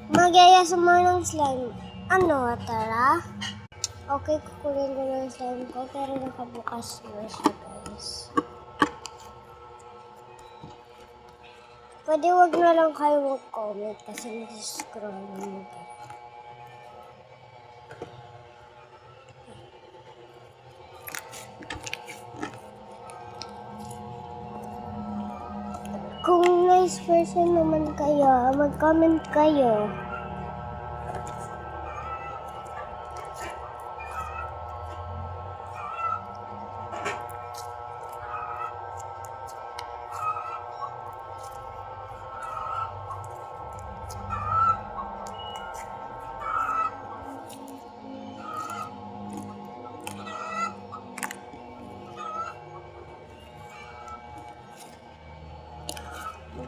Magyaya sa mga ng slime. Ano, tara? Okay, kukunin ko ng slime ko, pero nakabukas na siya, guys. Pwede wag na lang kayo mag-comment kasi nag-scroll mo. Kung nice person naman kayo, mag-comment kayo.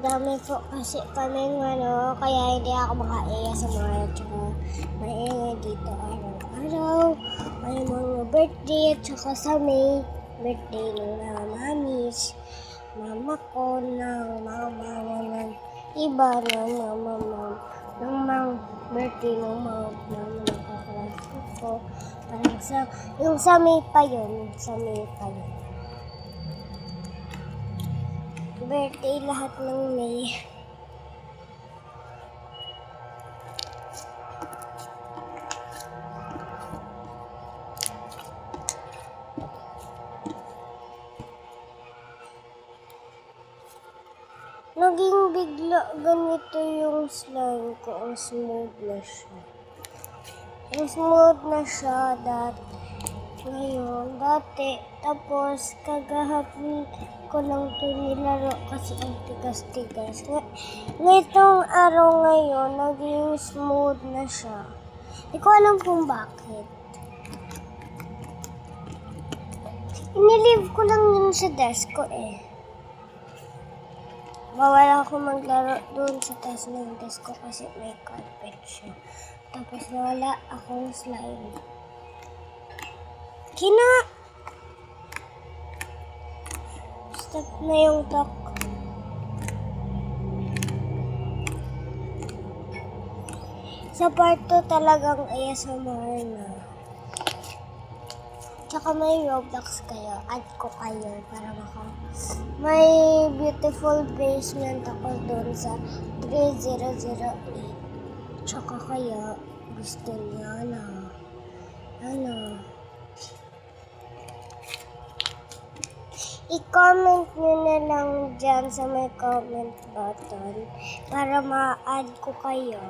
Dami po kasi kaming kaya hindi ako makaiya sa mga tsaka maingay dito araw-araw. May mga birthday at saka sa May, birthday ng mga mamis, mama ko, ng mama ng iba, ng mga birthday ng mga mama ng kaklase ko. Parang yung sa May pa yun, birthday lahat ng May. Naging bigla ganito yung slime ko. Ang smooth na siya dati. Tapos kagahapon ko lang ito nilaro kasi ang tigas-tigas. Ngayong araw ngayon, naging smooth na siya. Hindi ko alam kung bakit. Inilive ko lang yun sa desk ko Bawal ako maglaro doon sa taas ng desk ko kasi may carpet siya. Tapos wala akong slime. Stop na yung talk. Sa part 2 talagang ASMR na. Tsaka may Roblox kayo. Add ko kayo para may beautiful basement ako doon sa 3008. Tsaka kaya gusto niya i-comment nyo na lang dyan sa may comment button para ma-add ko kayo.